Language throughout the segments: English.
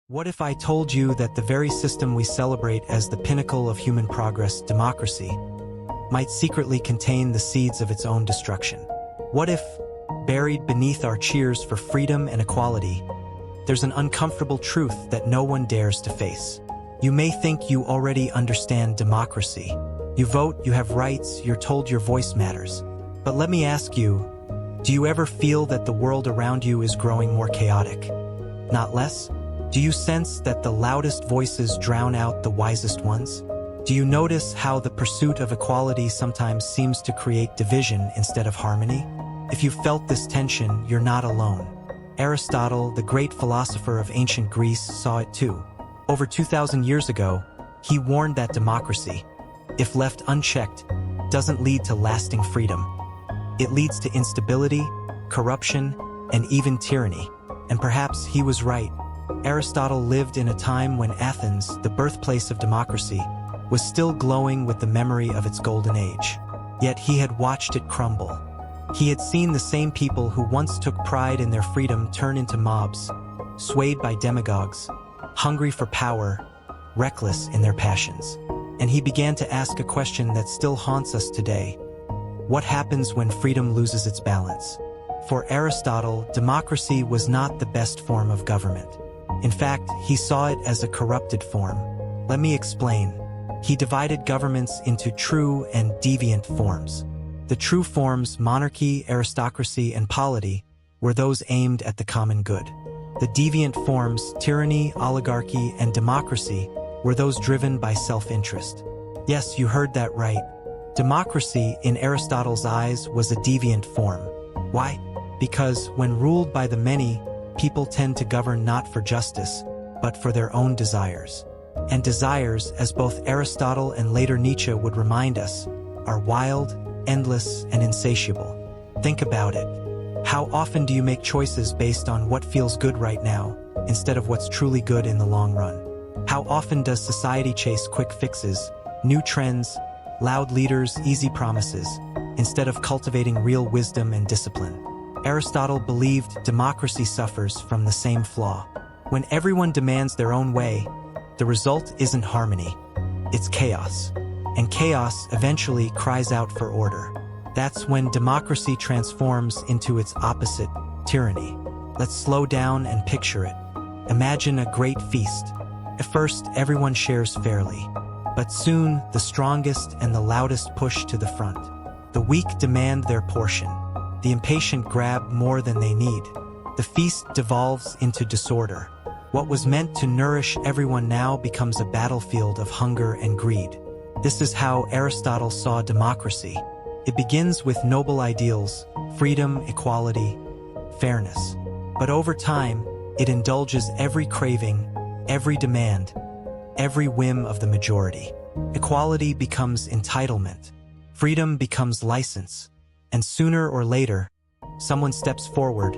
What if I told you that the very system we celebrate as the pinnacle of human progress, democracy, might secretly contain the seeds of its own destruction? What if, buried beneath our cheers for freedom and equality, there's an uncomfortable truth that no one dares to face? You may think you already understand democracy. You vote, you have rights, you're told your voice matters. But let me ask you, do you ever feel that the world around you is growing more chaotic? Not less? Do you sense that the loudest voices drown out the wisest ones? Do you notice how the pursuit of equality sometimes seems to create division instead of harmony? If you felt this tension, you're not alone. Aristotle, the great philosopher of ancient Greece, saw it too. Over 2,000 years ago, he warned that democracy, if left unchecked, doesn't lead to lasting freedom. It leads to instability, corruption, and even tyranny. And perhaps he was right. Aristotle lived in a time when Athens, the birthplace of democracy, was still glowing with the memory of its golden age. Yet he had watched it crumble. He had seen the same people who once took pride in their freedom turn into mobs, swayed by demagogues, hungry for power, reckless in their passions. And he began to ask a question that still haunts us today. What happens when freedom loses its balance? For Aristotle, democracy was not the best form of government. In fact, he saw it as a corrupted form. Let me explain. He divided governments into true and deviant forms. The true forms, monarchy, aristocracy, and polity, were those aimed at the common good. The deviant forms, tyranny, oligarchy, and democracy, were those driven by self-interest. Yes, you heard that right. Democracy, in Aristotle's eyes, was a deviant form. Why? Because when ruled by the many, people tend to govern not for justice, but for their own desires. And desires, as both Aristotle and later Nietzsche would remind us, are wild, endless, and insatiable. Think about it. How often do you make choices based on what feels good right now, instead of what's truly good in the long run? How often does society chase quick fixes, new trends, loud leaders, easy promises, instead of cultivating real wisdom and discipline? Aristotle believed democracy suffers from the same flaw. When everyone demands their own way, the result isn't harmony, it's chaos. And chaos eventually cries out for order. That's when democracy transforms into its opposite, tyranny. Let's slow down and picture it. Imagine a great feast. At first, everyone shares fairly. But soon, the strongest and the loudest push to the front. The weak demand their portion. The impatient grab more than they need. The feast devolves into disorder. What was meant to nourish everyone now becomes a battlefield of hunger and greed. This is how Aristotle saw democracy. It begins with noble ideals, freedom, equality, fairness. But over time, it indulges every craving, every demand, every whim of the majority. Equality becomes entitlement. Freedom becomes license. And sooner or later, someone steps forward,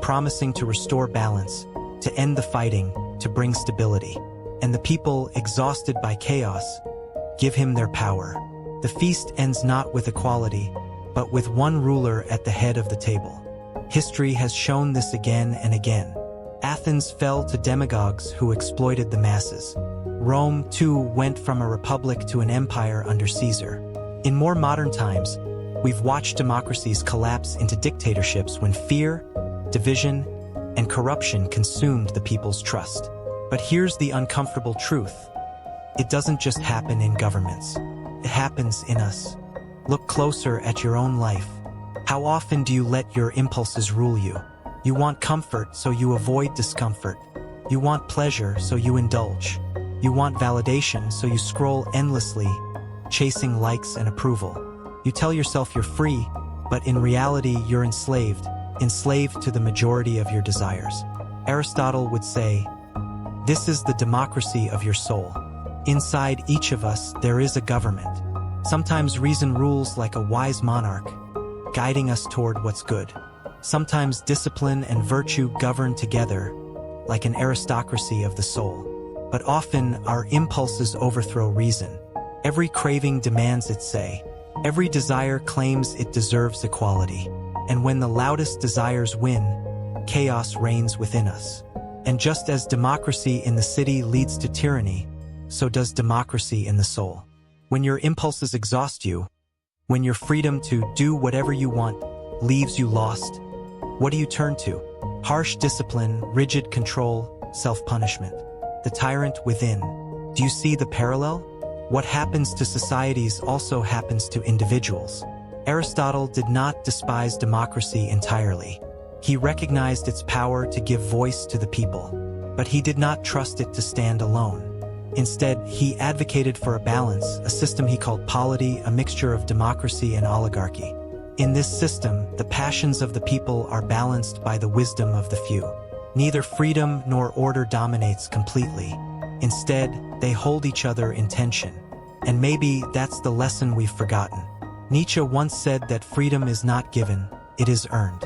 promising to restore balance, to end the fighting, to bring stability. And the people, exhausted by chaos, give him their power. The feast ends not with equality, but with one ruler at the head of the table. History has shown this again and again. Athens fell to demagogues who exploited the masses. Rome, too, went from a republic to an empire under Caesar. In more modern times, we've watched democracies collapse into dictatorships when fear, division, and corruption consumed the people's trust. But here's the uncomfortable truth. It doesn't just happen in governments. It happens in us. Look closer at your own life. How often do you let your impulses rule you? You want comfort, so you avoid discomfort. You want pleasure, so you indulge. You want validation, so you scroll endlessly, chasing likes and approval. You tell yourself you're free, but in reality you're enslaved to the majority of your desires. Aristotle would say, "This is the democracy of your soul." Inside each of us, there is a government. Sometimes reason rules like a wise monarch, guiding us toward what's good. Sometimes discipline and virtue govern together, like an aristocracy of the soul. But often, our impulses overthrow reason. Every craving demands its say. Every desire claims it deserves equality. And when the loudest desires win, chaos reigns within us. And just as democracy in the city leads to tyranny, so does democracy in the soul. When your impulses exhaust you, when your freedom to do whatever you want leaves you lost, what do you turn to? Harsh discipline, rigid control, self-punishment. The tyrant within. Do you see the parallel? What happens to societies also happens to individuals. Aristotle did not despise democracy entirely. He recognized its power to give voice to the people, but he did not trust it to stand alone. Instead, he advocated for a balance, a system he called polity, a mixture of democracy and oligarchy. In this system, the passions of the people are balanced by the wisdom of the few. Neither freedom nor order dominates completely. Instead, they hold each other in tension. And maybe that's the lesson we've forgotten. Nietzsche once said that freedom is not given, it is earned.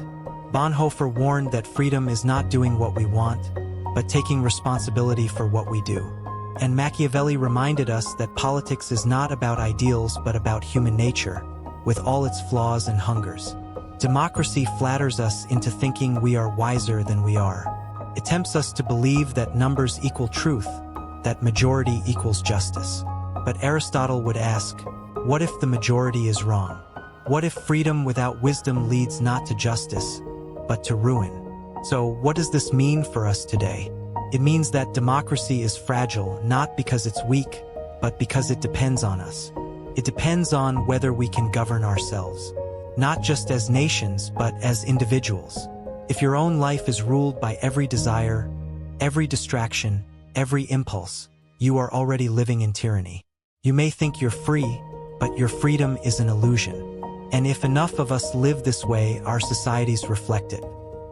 Bonhoeffer warned that freedom is not doing what we want, but taking responsibility for what we do. And Machiavelli reminded us that politics is not about ideals but about human nature, with all its flaws and hungers. Democracy flatters us into thinking we are wiser than we are. It tempts us to believe that numbers equal truth, that majority equals justice. But Aristotle would ask, what if the majority is wrong? What if freedom without wisdom leads not to justice, but to ruin? So what does this mean for us today? It means that democracy is fragile not because it's weak, but because it depends on us. It depends on whether we can govern ourselves, not just as nations, but as individuals. If your own life is ruled by every desire, every distraction, every impulse, you are already living in tyranny. You may think you're free, but your freedom is an illusion. And if enough of us live this way, our societies reflect it.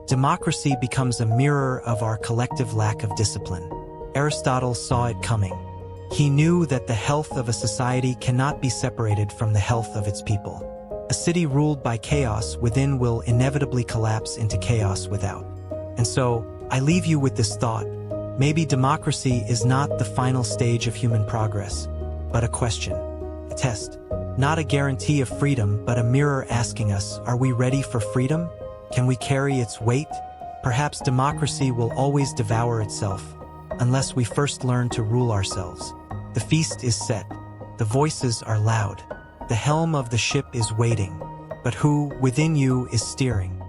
Democracy becomes a mirror of our collective lack of discipline. Aristotle saw it coming. He knew that the health of a society cannot be separated from the health of its people. A city ruled by chaos within will inevitably collapse into chaos without. And so, I leave you with this thought. Maybe democracy is not the final stage of human progress, but a question, a test. Not a guarantee of freedom, but a mirror asking us, are we ready for freedom? Can we carry its weight? Perhaps democracy will always devour itself, unless we first learn to rule ourselves. The feast is set. The voices are loud. The helm of the ship is waiting. But who, within you, is steering?